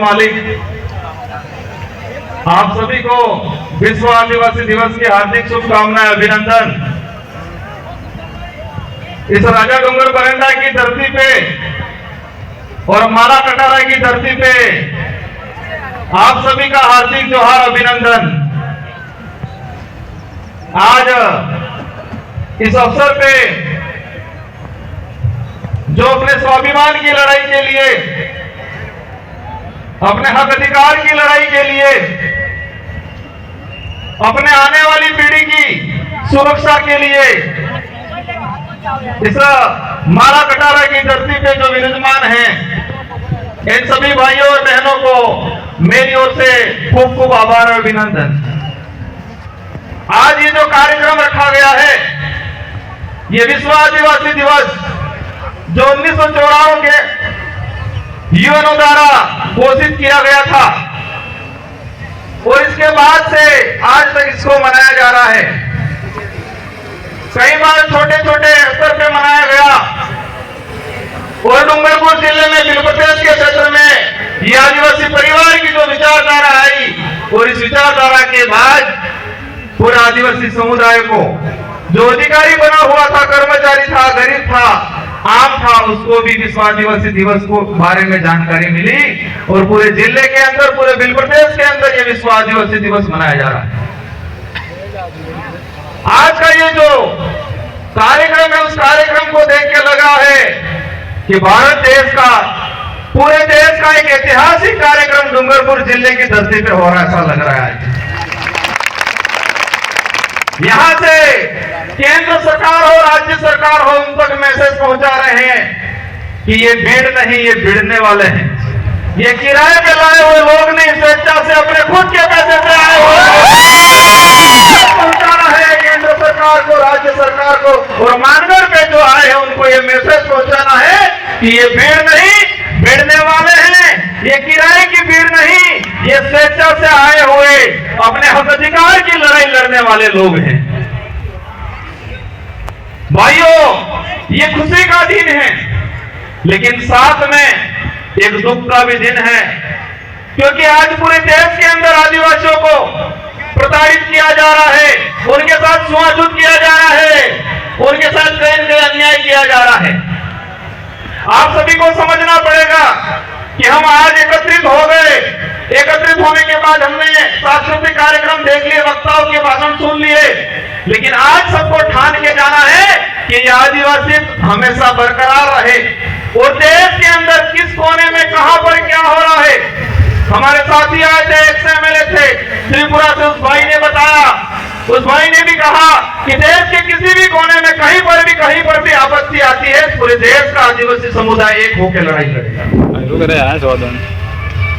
मालिक, आप सभी को विश्व आदिवासी दिवस की हार्दिक शुभकामनाएं, अभिनंदन। इस राजा डूंगर बरंडा की धरती पे और माला कटारा की धरती पे आप सभी का हार्दिक जोहार, अभिनंदन। आज इस अवसर पे जो अपने स्वाभिमान की लड़ाई के लिए, अपने हक अधिकार की लड़ाई के लिए, अपने आने वाली पीढ़ी की सुरक्षा के लिए इस माला कटारा की धरती पे जो विराजमान हैं, इन सभी भाइयों और बहनों को मेरी ओर से खूब खूब आभार और अभिनंदन। आज ये जो कार्यक्रम रखा गया है, ये विश्व आदिवासी दिवस जो 1994 के यूएनओ द्वारा घोषित किया गया था और इसके बाद से आज तक इसको मनाया जा रहा है। कई बार छोटे छोटे स्तर पे मनाया गया और डूंगरपुर जिले में बिलपतेश के क्षेत्र में ये आदिवासी परिवार की जो विचारधारा आई और इस विचारधारा के बाद पूरे आदिवासी समुदाय को जो अधिकारी बना हुआ था, कर्मचारी था, गरीब था, आम था, उसको भी विश्व आदिवासी दिवस को बारे में जानकारी मिली और पूरे जिले के अंदर, पूरे बिलपतेश के अंदर ये विश्व आदिवासी दिवस मनाया जा रहा है। आज का ये जो कार्यक्रम है, उस कार्यक्रम को देख के लगा है कि भारत देश का, पूरे देश का एक ऐतिहासिक कार्यक्रम डूंगरपुर जिले की धरती पे हो रहा है, ऐसा लग रहा है। यहां से केंद्र सरकार हो, राज्य सरकार हो, उन तक मैसेज पहुंचा रहे हैं कि ये भीड़ नहीं, ये भिड़ने वाले हैं। ये किराए पे लाए हुए लोग नहीं, स्वेच्छा से अपने खुद के पैसे से आए हुए पहुंचाना है केंद्र सरकार को, राज्य सरकार को, और मानगढ़ पे जो आए हैं उनको ये मैसेज पहुंचाना है कि ये भीड़ नहीं, भिड़ने वाले हैं। ये किराए की भीड़ नहीं, ये स्वेच्छा से आए हुए अपने हक अधिकार की लड़ाई लड़ने वाले लोग हैं। भाइयों, ये खुशी का दिन है, लेकिन साथ में एक दुख का भी दिन है, क्योंकि आज पूरे देश के अंदर आदिवासियों को प्रताड़ित किया जा रहा है, उनके साथ छुआछूत किया जा रहा है, उनके साथ कहीं न कहीं अन्याय किया जा रहा है। आप सभी को समझना पड़ेगा कि हम आज एकत्रित हो गए। एकत्रित होने के बाद हमने सांस्कृतिक कार्यक्रम देख लिए, वक्ताओं के भाषण सुन लिए, लेकिन आज सबको ठान के जाना है कि ये आदिवासी हमेशा बरकरार रहे और देश के अंदर किस कोने में कहां पर क्या हो रहा है। हमारे साथी आए थे, एक्स-एमएलए थे त्रिपुरा से, उस भाई ने बताया, उस भाई ने भी कहा कि देश के किसी भी कोने में कहीं पर भी आपत्ति आती है, पूरे देश का आदिवासी समुदाय एक होकर लड़ाई लड़ेगा।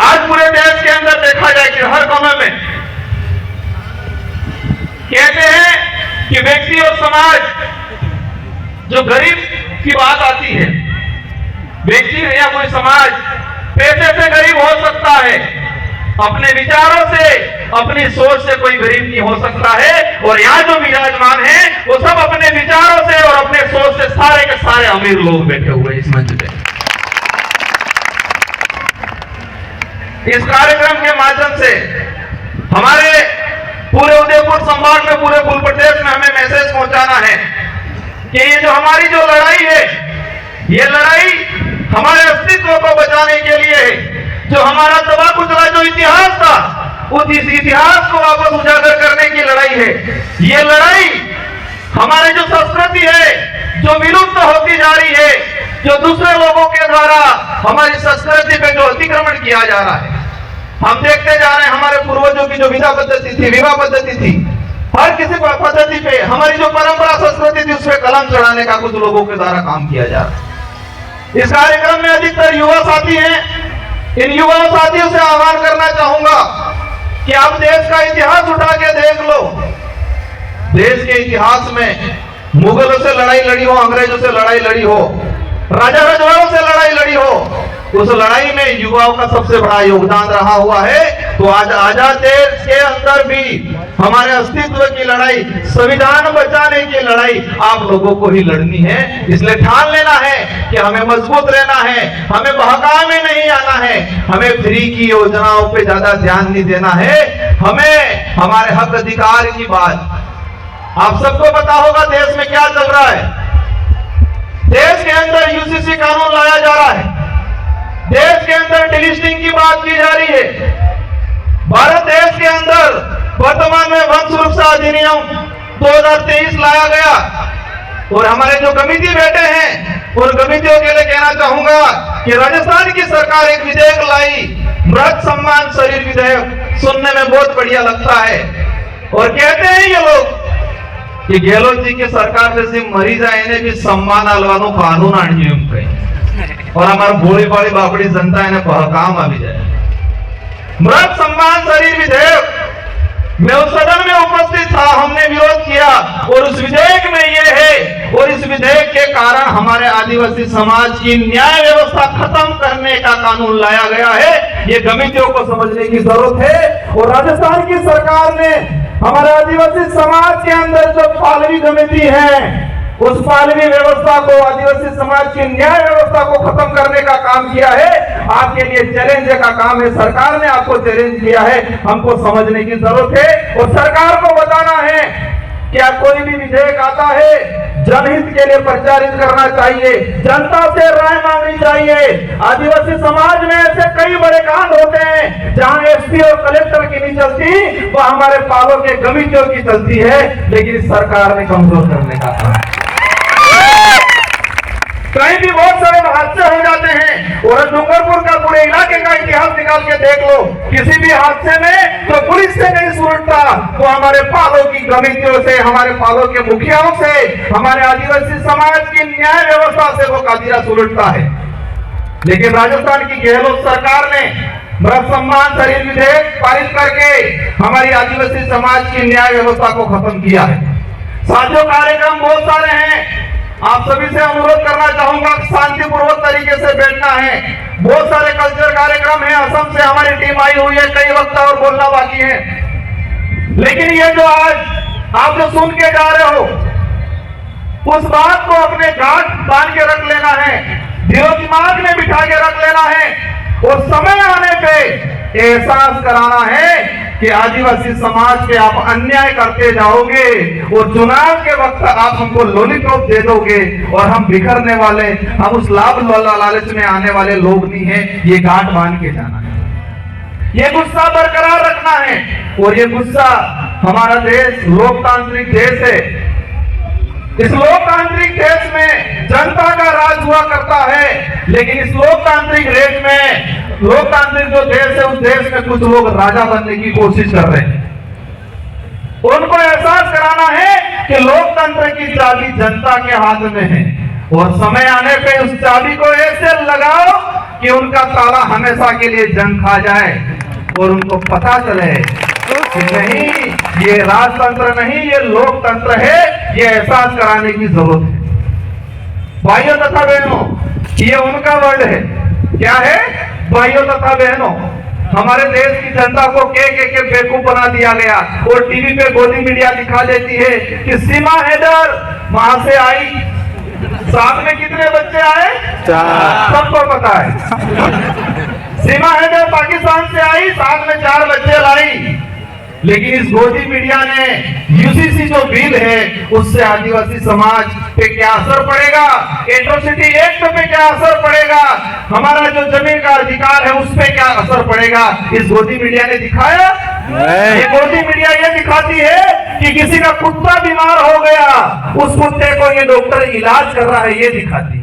आज पूरे देश के अंदर देखा जाए कि हर कोने में कहते हैं कि व्यक्ति और समाज, जो गरीब की बात आती है, व्यक्ति या कोई समाज पैसे से गरीब हो सकता है, अपने विचारों से, अपनी सोच से कोई गरीब नहीं हो सकता है। और यहाँ जो विराजमान है वो सब अपने विचारों से और अपने सोच से सारे के सारे अमीर लोग बैठे हुए इस मंच पे। इस कार्यक्रम के माध्यम से हमारे पूरे उदयपुर संभाग में, पूरे बिलपतेश में हमें मैसेज पहुंचाना है कि ये जो हमारी जो लड़ाई है, ये लड़ाई हमारे अस्तित्व को बचाने के लिए है। जो हमारा दबा कुचला जो इतिहास था, उस इतिहास को वापस उजागर करने की लड़ाई है। ये लड़ाई हमारे जो संस्कृति है, जो विलुप्त होती जा रही है, जो दूसरे लोगों के द्वारा हमारी संस्कृति पे जो अतिक्रमण किया जा रहा है, हम देखते जा रहे हैं। हमारे पूर्वजों की जो विवाह पद्धति थी, हर किसी पद्धति पे हमारी जो परंपरा संस्कृति थी, उसमें कलम चढ़ाने का कुछ लोगों के द्वारा काम किया जा रहा है। इस कार्यक्रम में अधिकतर युवा साथी हैं। इन युवा साथियों से आह्वान करना चाहूंगा कि आप देश का इतिहास उठा के देख लो। देश के इतिहास में मुगलों से लड़ाई लड़ी हो, अंग्रेजों से लड़ाई लड़ी हो, राजा रजवाड़ों से लड़ाई लड़ी हो, उस लड़ाई में युवाओं का सबसे बड़ा योगदान रहा हुआ है। तो आज आजाद देश के अंदर भी हमारे अस्तित्व की लड़ाई, संविधान बचाने की लड़ाई आप लोगों को ही लड़नी है। इसलिए ठान लेना है कि हमें मजबूत रहना है, हमें बहकावे में नहीं आना है, हमें फ्री की योजनाओं पे ज्यादा ध्यान नहीं देना है, हमें हमारे हक अधिकार की बात। आप सबको पता होगा देश में क्या चल रहा है। देश के अंदर यूसीसी कानून लाया जा रहा है, देश के अंदर डिलिस्टिंग की बात की जा रही है। भारत देश के अंदर वर्तमान में वन सुरक्षा अधिनियम 2023 लाया गया और हमारे जो कमेटी बैठे हैं उन कमेटियों के लिए कहना चाहूंगा कि राजस्थान की सरकार एक विधेयक लाई, मृत सम्मान शरीर विधेयक। सुनने में बहुत बढ़िया लगता है और कहते हैं ये लोग कि गहलोत जी की सरकार जैसे मरी जाए इन्हें भी सम्मान आलवानो कानून आनी और हमारा भोली भाली बापड़ी जनता इन्हें काम आ भी जाए। मृत सम्मान शरीर विधेयक, मैं उस सदन में उपस्थित था, हमने विरोध किया और उस विधेयक में ये है और इस विधेयक के कारण हमारे आदिवासी समाज की न्याय व्यवस्था खत्म करने का कानून लाया गया है। ये कमेटियों को समझने की जरूरत है और राजस्थान की सरकार ने हमारे आदिवासी समाज के अंदर जो पालवी कमेटी है उस पालवी व्यवस्था को, आदिवासी समाज की न्याय व्यवस्था को खत्म करने का काम किया है। आपके लिए चैलेंज का काम है, सरकार ने आपको चैलेंज किया है, हमको समझने की जरूरत है और सरकार को बताना है क्या कोई भी विधेयक आता है जनहित के लिए प्रचारित करना चाहिए, जनता से राय मांगनी चाहिए। आदिवासी समाज में ऐसे कई बड़े कांड होते हैं जहां एसपी और कलेक्टर की नहीं चलती, वह हमारे पालों के कमेटियों की चलती है, लेकिन इस सरकार ने कमजोर करने का काम। कहीं भी बहुत सारे हादसे हो जाते हैं और डूंगरपुर का पूरे इलाके का इतिहास निकाल के देख लो, किसी भी हादसे में तो पुलिस से नहीं सुलटता, वो हमारे पालों की कमेटियों से, हमारे पालों के मुखियाओं से, हमारे आदिवासी समाज की न्याय व्यवस्था से वो कादिरा सुलटता है। लेकिन राजस्थान की गहलोत सरकार ने मृत सम्मान शरीर विधेयक पारित करके हमारी आदिवासी समाज की न्याय व्यवस्था को खत्म किया है। साथियों, कार्यक्रम बहुत सारे हैं, आप सभी से अनुरोध करना चाहूंगा शांतिपूर्वक तरीके से बैठना है। बहुत सारे कल्चर कार्यक्रम है, असम से हमारी टीम आई हुई है, कई वक्त और बोलना बाकी है, लेकिन ये जो आज आप जो सुन के जा रहे हो उस बात को अपने गांठ बांध के रख लेना है, दिलो दिमाग में बिठा के रख लेना है और समय आने पे एहसास कराना है कि आदिवासी समाज पे आप अन्याय करते जाओगे और चुनाव के वक्त आप हमको लॉलीपॉप दे दोगे और हम बिखरने वाले, हम उस लाभ लालच में आने वाले लोग नहीं हैं। ये गांठ बांध के जाना है, ये गुस्सा बरकरार रखना है और ये गुस्सा, हमारा देश लोकतांत्रिक देश है। इस लोकतांत्रिक देश में जनता का राज हुआ करता है, लेकिन इस लोकतांत्रिक देश में, लोकतांत्रिक जो देश है उस देश में कुछ लोग राजा बनने की कोशिश कर रहे हैं। उनको एहसास कराना है कि लोकतंत्र की चाबी जनता के हाथ में है और समय आने पे उस चाबी को ऐसे लगाओ कि उनका ताला हमेशा के लिए जंग खा जाए और उनको पता चले कि नहीं, ये राजतंत्र नहीं, ये लोकतंत्र है। ये एहसास कराने की जरूरत है। भाइयों तथा बहनों, ये उनका वर्ड है, क्या है? भाइयों तथा बहनों, हमारे देश की जनता को के बेवकूफ बना दिया गया और टीवी पे गोदी मीडिया दिखा देती है कि सीमा हैदर वहां से आई, साथ में कितने बच्चे आए? 4। सबको पता है। सीमा हैदर पाकिस्तान से आई, साथ में 4 बच्चे लाई, लेकिन इस गोदी मीडिया ने यूसीसी जो बिल है उससे आदिवासी समाज पे क्या असर पड़ेगा, एट्रोसिटी एक्ट पे क्या असर पड़ेगा, हमारा जो जमीन का अधिकार है उस पे क्या असर पड़ेगा, इस गोदी मीडिया ने दिखाया? ये गोदी मीडिया ये दिखाती है कि किसी का कुत्ता बीमार हो गया, उस कुत्ते को ये डॉक्टर इलाज कर रहा है, ये दिखाती है।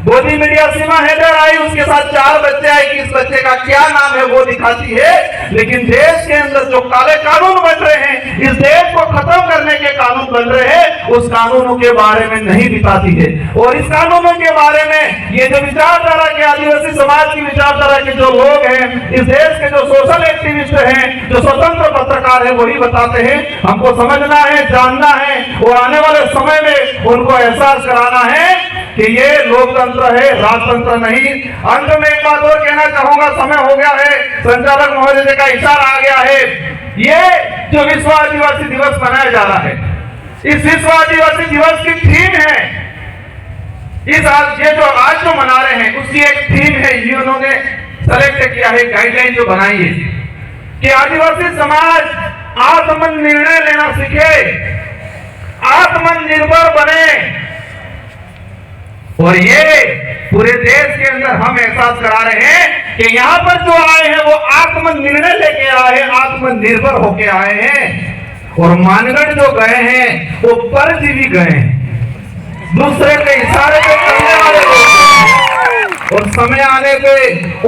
गोदी मीडिया सीमा हैदर आई, उसके साथ 4 बच्चे आए, कि इस बच्चे का क्या नाम है वो दिखाती है, लेकिन देश के अंदर जो काले कानून बन रहे हैं, इस देश को खत्म करने के कानून बन रहे हैं, उस कानूनों के बारे में नहीं दिखाती है। और इस कानूनों के बारे में ये जो विचारधारा के, आदिवासी समाज की विचारधारा के जो लोग हैं, इस देश के जो सोशल एक्टिविस्ट हैं, जो स्वतंत्र पत्रकार है, वही बताते हैं। हमको समझना है, जानना है और आने वाले समय में उनको एहसास कराना है कि ये लोकतंत्र है, राजतंत्र नहीं। अंत में एक बात और कहना चाहूंगा, समय हो गया है, संचालक महोदय का इशारा आ गया है। ये जो विश्व आदिवासी दिवस मनाया जा रहा है, इस विश्व आदिवासी दिवस की थीम है, ये जो आज जो मना रहे हैं उसकी एक थीम है, ये उन्होंने सेलेक्ट किया है, गाइडलाइन जो बनाई है कि आदिवासी समाज आत्मनिर्णय लेना सीखे, आत्मनिर्भर बने। और ये पूरे देश के अंदर हम एहसास करा रहे हैं कि यहाँ पर जो आए हैं वो आत्मनिर्णय लेके आए हैं, आत्मनिर्भर होके आए हैं। और मानगढ़ जो गए हैं वो परजीवी गए हैं, दूसरे के इशारे पे चलने वाले लोग। और समय आने पे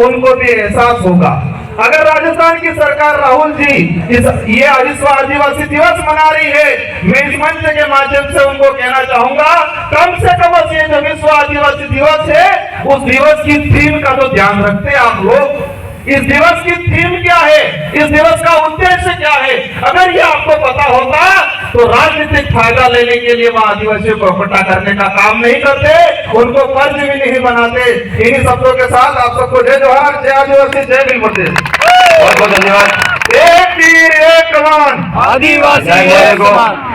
उनको भी एहसास होगा। अगर राजस्थान की सरकार, राहुल जी, ये विश्व आदिवासी दिवस मना रही है, मैं इस मंच के माध्यम से उनको कहना चाहूंगा, कम से कम ये जो विश्व आदिवासी दिवस है उस दिवस की थीम का तो ध्यान रखते हैं आप लोग। इस दिवस की थीम क्या है, इस दिवस का उद्देश्य क्या है, अगर ये आपको पता होता तो राजनीतिक फायदा लेने के लिए वह आदिवासियों को इकट्ठा करने का काम नहीं करते, उनको फर्ज भी नहीं बनाते। इन्हीं शब्दों के साथ आप सबको जय जोहार, जय आदिवासी, जय भीम प्रदेश। बहुत बहुत धन्यवाद। एक तीर एक कमान, आदिवासी एक समान।